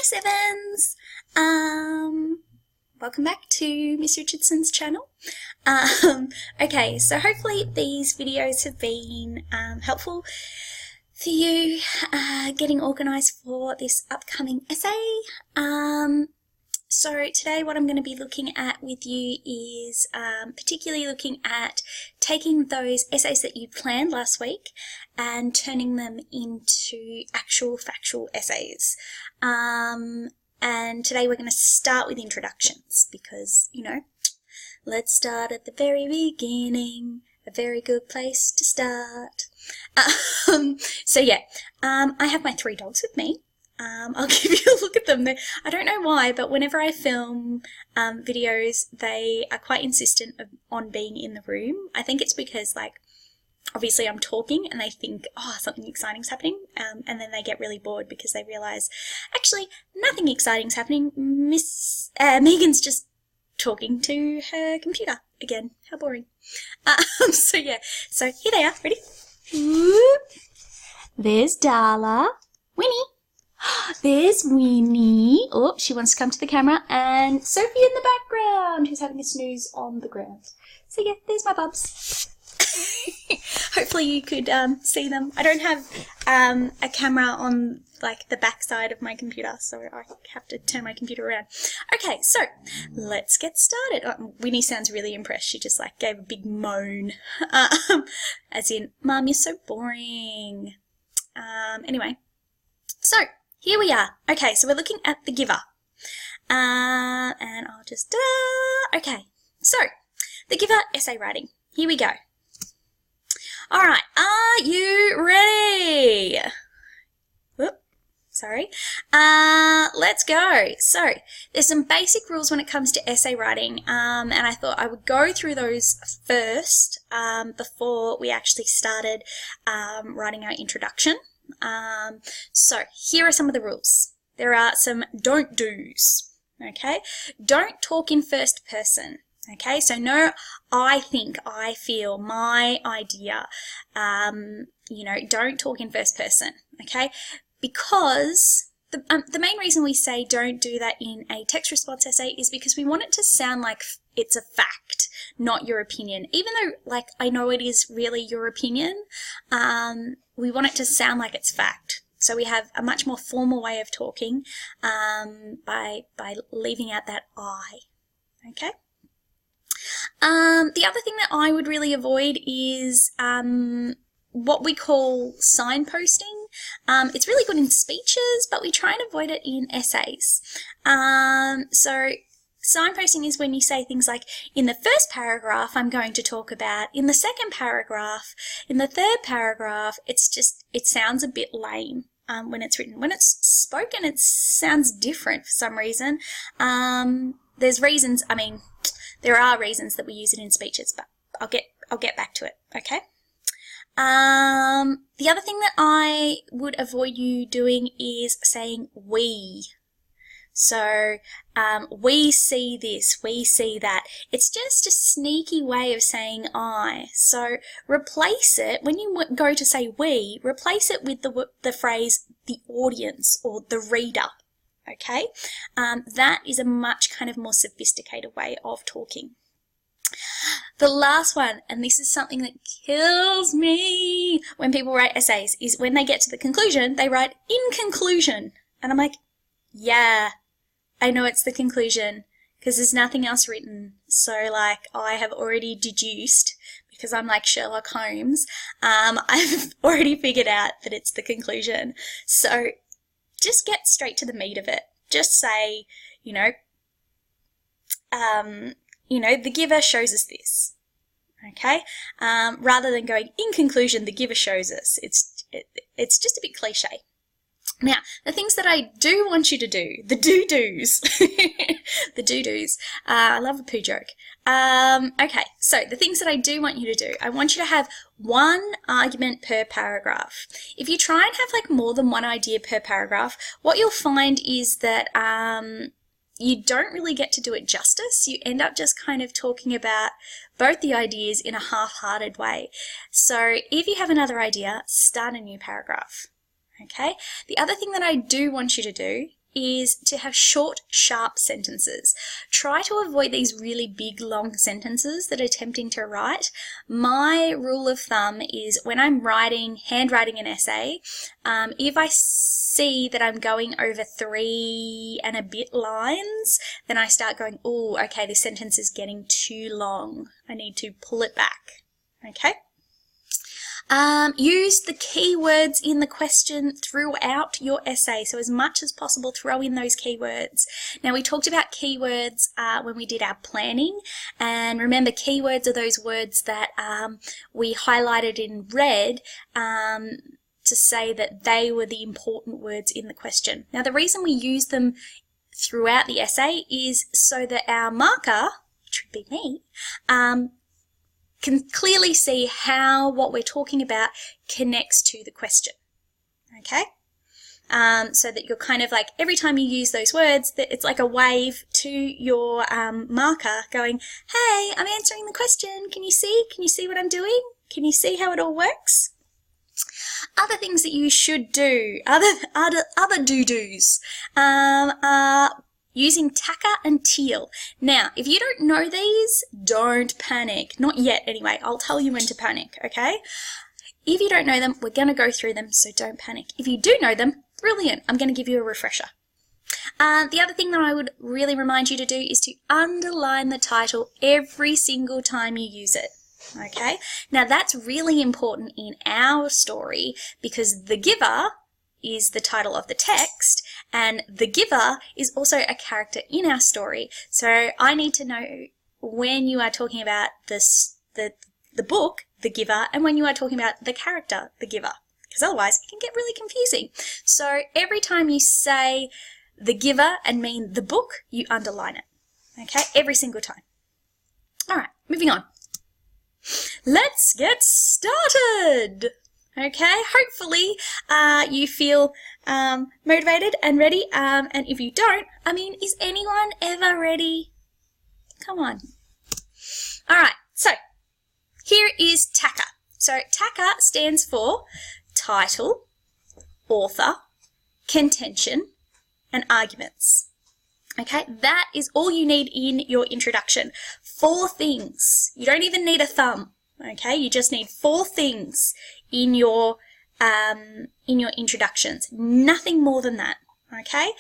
Sevens! Welcome back to Miss Richardson's channel. Okay, so hopefully these videos have been helpful for you getting organised for this upcoming essay. So today what I'm going to be looking at with you is particularly looking at taking those essays that you planned last week and turning them into actual factual essays. And today we're going to start with introductions because, you know, let's start at the very beginning, a very good place to start. So yeah, I have my 3 dogs with me. I'll give you a look at them. I don't know why, but whenever I film videos, they are quite insistent on being in the room. I think it's because, like, obviously I'm talking and they think, oh, something exciting's happening, and then they get really bored because they realise, actually, nothing exciting's happening. Miss Megan's just talking to her computer again. How boring. So yeah, so here they are. Ready? Whoop. There's Darla. Winnie. There's Winnie. Oh, she wants to come to the camera. And Sophie in the background, who's having a snooze on the ground. So yeah, there's my bubs. Hopefully you could see them. I don't have a camera on like the back side of my computer, so I have to turn my computer around. Okay, so let's get started. Oh, Winnie sounds really impressed. She just like gave a big moan, as in, Mum, you're so boring. Anyway, so here we are. Okay, so we're looking at The Giver. And I'll just, okay, so The Giver essay writing. Here we go. All right, are you ready? Whoop, sorry. Let's go. So there's some basic rules when it comes to essay writing, and I thought I would go through those first before we actually started writing our introduction. So here are some of the rules. There are some don't do's, okay? Don't talk in first person. Okay, so no, I think, I feel, my idea, you know, don't talk in first person, okay? Because the main reason we say don't do that in a text response essay is because we want it to sound like it's a fact, not your opinion. Even though, like, I know it is really your opinion, we want it to sound like it's fact. So we have a much more formal way of talking by leaving out that I, okay? The other thing that I would really avoid is what we call signposting. It's really good in speeches, but we try and avoid it in essays. So signposting is when you say things like, in the first paragraph, I'm going to talk about, in the second paragraph, in the third paragraph. It's just, it sounds a bit lame. When it's written. When it's spoken, it sounds different for some reason. There's reasons, I mean, there are reasons that we use it in speeches, but I'll get back to it, okay? The other thing that I would avoid you doing is saying we. So, we see this, we see that. It's just a sneaky way of saying I. So replace it, when you go to say we, replace it with the phrase the audience or the reader. Okay, that is a much kind of more sophisticated way of talking. The last one, and this is something that kills me when people write essays, is when they get to the conclusion, they write in conclusion. And I'm like, yeah, I know it's the conclusion because there's nothing else written. So like I have already deduced, because I'm like Sherlock Holmes, I've already figured out that it's the conclusion. So just get straight to the meat of it. Just say, you know, the giver shows us this, okay? Rather than going, in conclusion, the giver shows us. It's just a bit cliche. Now, the things that I do want you to do, the do-dos, the do-dos, I love a poo joke. Okay, so the things that I do want you to do, I want you to have one argument per paragraph. If you try and have like more than one idea per paragraph, what you'll find is that you don't really get to do it justice. You end up just kind of talking about both the ideas in a half-hearted way. So if you have another idea, start a new paragraph. Okay. The other thing that I do want you to do is to have short, sharp sentences. Try to avoid these really big, long sentences that are tempting to write. My rule of thumb is when I'm handwriting an essay, if I see that I'm going over 3 and a bit lines, then I start going, oh, okay, this sentence is getting too long. I need to pull it back, okay? Use the keywords in the question throughout your essay. So as much as possible, throw in those keywords. Now, we talked about keywords when we did our planning. And remember, keywords are those words that we highlighted in red to say that they were the important words in the question. Now, the reason we use them throughout the essay is so that our marker, which would be me, can clearly see how what we're talking about connects to the question, okay? So that you're kind of like, every time you use those words, that it's like a wave to your marker going, hey, I'm answering the question. Can you see? Can you see what I'm doing? Can you see how it all works? Other things that you should do, other do-dos, are using Tacker and Teal. Now, if you don't know these, don't panic. Not yet, anyway. I'll tell you when to panic, okay? If you don't know them, we're going to go through them, so don't panic. If you do know them, brilliant. I'm going to give you a refresher. The other thing that I would really remind you to do is to underline the title every single time you use it. Okay? Now, that's really important in our story because the giver is the title of the text, and the giver is also a character in our story. So I need to know when you are talking about the book, the giver, and when you are talking about the character, the giver, because otherwise it can get really confusing. So every time you say the giver and mean the book, you underline it. Okay, every single time. All right, moving on. Let's get started. Okay, hopefully you feel motivated and ready, and if you don't, I mean, is anyone ever ready? Come on. All right, so here is Tacker. So Tacker stands for title, author, contention, and arguments. Okay, that is all you need in your introduction. 4 things. You don't even need a thumb. Okay, you just need 4 things in your introductions. Nothing more than that. Okay,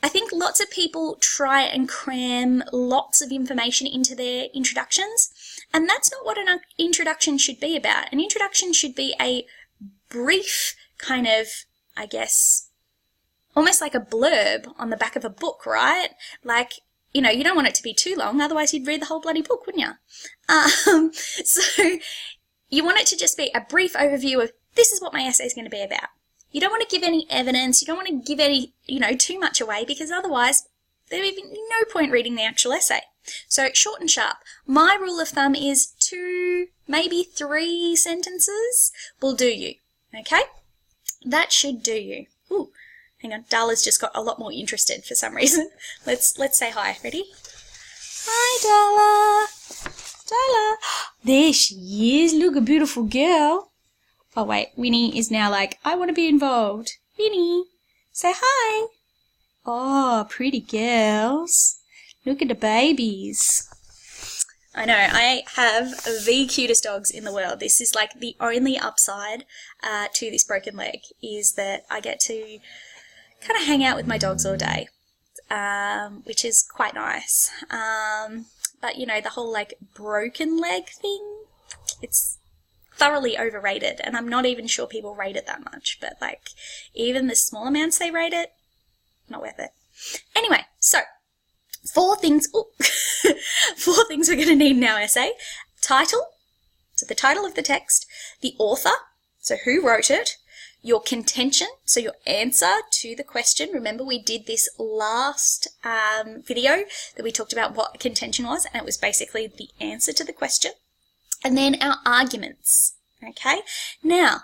I think lots of people try and cram lots of information into their introductions, and that's not what an introduction should be about. An introduction should be a brief kind of, I guess, almost like a blurb on the back of a book, right? Like, you know, you don't want it to be too long, otherwise you'd read the whole bloody book, wouldn't you? So you want it to just be a brief overview of this is what my essay is going to be about. You don't want to give any evidence, you don't want to give any, too much away, because otherwise there would be no point reading the actual essay. So short and sharp. My rule of thumb is 2, maybe 3 sentences will do you, okay? That should do you. Ooh. Hang on, Darla's just got a lot more interested for some reason. Let's say hi. Ready? Hi, Darla. Darla. There she is. Look, a beautiful girl. Oh, wait. Winnie is now like, I want to be involved. Winnie, say hi. Oh, pretty girls. Look at the babies. I know, I have the cutest dogs in the world. This is like the only upside to this broken leg is that I get to kind of hang out with my dogs all day, which is quite nice. But, the whole, like, broken leg thing, it's thoroughly overrated, and I'm not even sure people rate it that much. But, like, even the small amounts they rate it, not worth it. Anyway, so 4 things, 4 things we're going to need in our essay. Title, so the title of the text, the author, so who wrote it, your contention, so your answer to the question. Remember, we did this last video that we talked about what contention was, and it was basically the answer to the question. And then our arguments, okay? Now,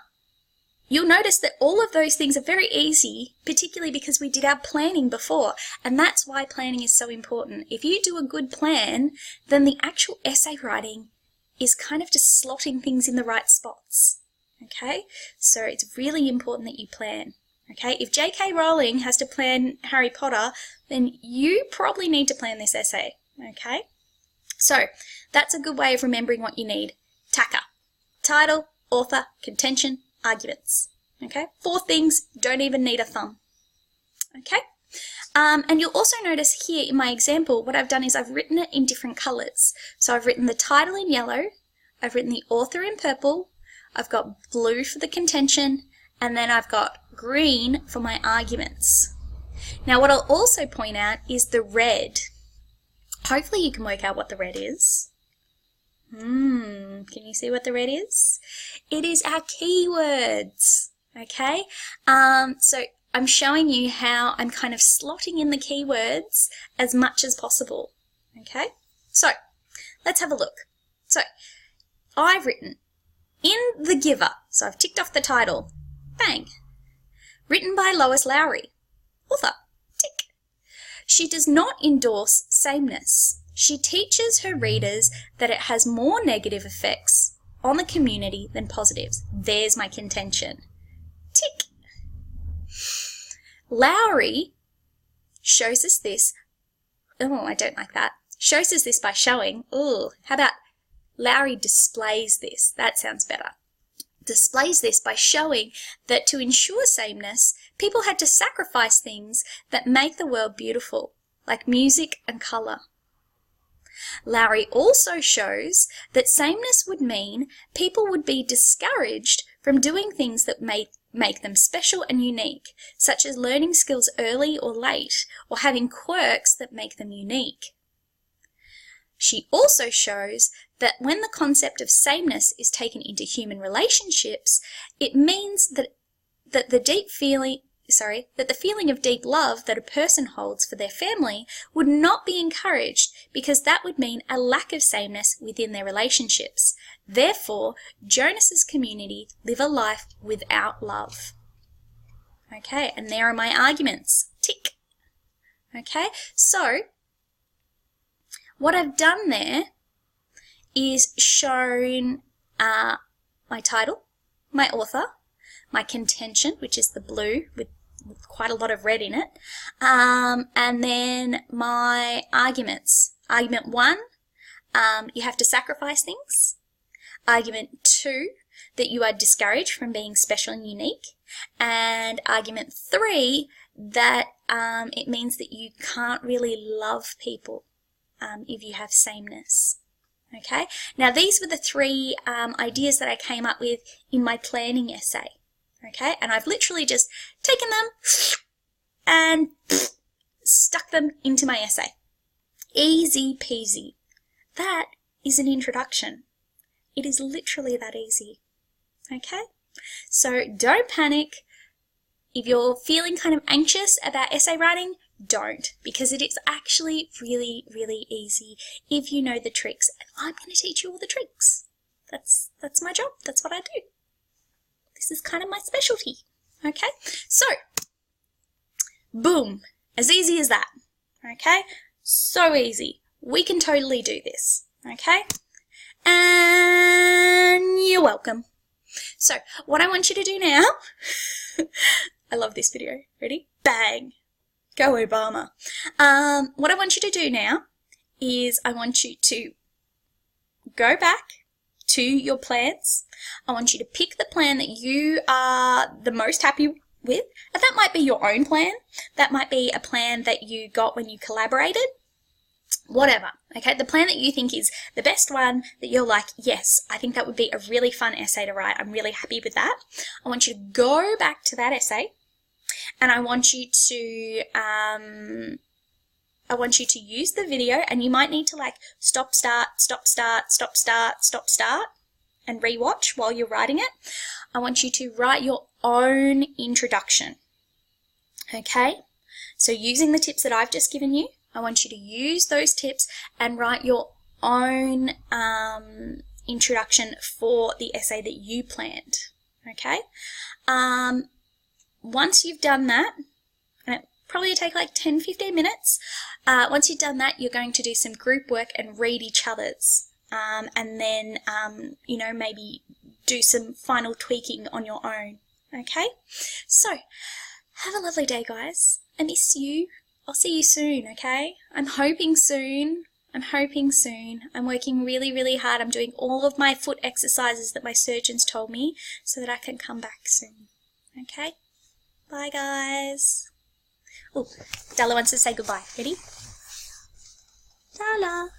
you'll notice that all of those things are very easy, particularly because we did our planning before, and that's why planning is so important. If you do a good plan, then the actual essay writing is kind of just slotting things in the right spots. Okay, so it's really important that you plan. Okay, if J.K. Rowling has to plan Harry Potter, then you probably need to plan this essay. Okay, so that's a good way of remembering what you need. TACA: title, author, contention, arguments. Okay, 4 things, don't even need a thumb. Okay, and you'll also notice here in my example, what I've done is I've written it in different colours. So I've written the title in yellow, I've written the author in purple, I've got blue for the contention, and then I've got green for my arguments. Now what I'll also point out is the red. Hopefully you can work out what the red is. Can you see what the red is? It is our keywords, okay? So I'm showing you how I'm kind of slotting in the keywords as much as possible, okay? So let's have a look. So I've written in The Giver, so I've ticked off the title, bang. Written by Lois Lowry, author, tick. She does not endorse sameness. She teaches her readers that it has more negative effects on the community than positives. There's my contention, tick. Lowry shows us this, oh, I don't like that, shows us this by showing, how about Lowry displays this, that sounds better. Displays this by showing that to ensure sameness, people had to sacrifice things that make the world beautiful, like music and colour. Lowry also shows that sameness would mean people would be discouraged from doing things that make them special and unique, such as learning skills early or late, or having quirks that make them unique. She also shows that when the concept of sameness is taken into human relationships, it means that the feeling of deep love that a person holds for their family would not be encouraged, because that would mean a lack of sameness within their relationships. Therefore, Jonas's community live a life without love. Okay, and there are my arguments. Tick. Okay, so what I've done there is shown my title, my author, my contention, which is the blue with quite a lot of red in it, and then my arguments. Argument 1, you have to sacrifice things. Argument 2, that you are discouraged from being special and unique. And argument 3, that it means that you can't really love people if you have sameness. Okay, now these were the 3 ideas that I came up with in my planning essay. Okay, and I've literally just taken them and stuck them into my essay. Easy peasy. That is an introduction. It is literally that easy. Okay, so don't panic. If you're feeling kind of anxious about essay writing, don't, because it is actually really, really easy if you know the tricks, and I'm going to teach you all the tricks. That's my job. That's what I do. This is kind of my specialty. Okay, so boom, as easy as that. Okay, so easy. We can totally do this. Okay, and you're welcome. So what I want you to do now, I love this video. Ready? Bang. Go Obama. What I want you to do now is I want you to go back to your plans. I want you to pick the plan that you are the most happy with. And that might be your own plan. That might be a plan that you got when you collaborated. Whatever. Okay, the plan that you think is the best one, that you're like, yes, I think that would be a really fun essay to write. I'm really happy with that. I want you to go back to that essay. And I want you to use the video, and you might need to like stop, start, and rewatch while you're writing it. I want you to write your own introduction. Okay? So using the tips that I've just given you, I want you to use those tips and write your own introduction for the essay that you planned. Okay? Once you've done that, and it probably take like 10-15 minutes, once you've done that, you're going to do some group work and read each other's, and then, maybe do some final tweaking on your own. Okay? So, have a lovely day, guys. I miss you. I'll see you soon, okay? I'm hoping soon. I'm working really, really hard. I'm doing all of my foot exercises that my surgeons told me so that I can come back soon. Okay? Bye, guys. Oh, Dalla wants to say goodbye. Ready? Dalla.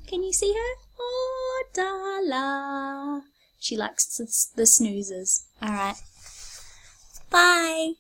Can you see her? Oh, Dalla. She likes the snoozers. All right. Bye.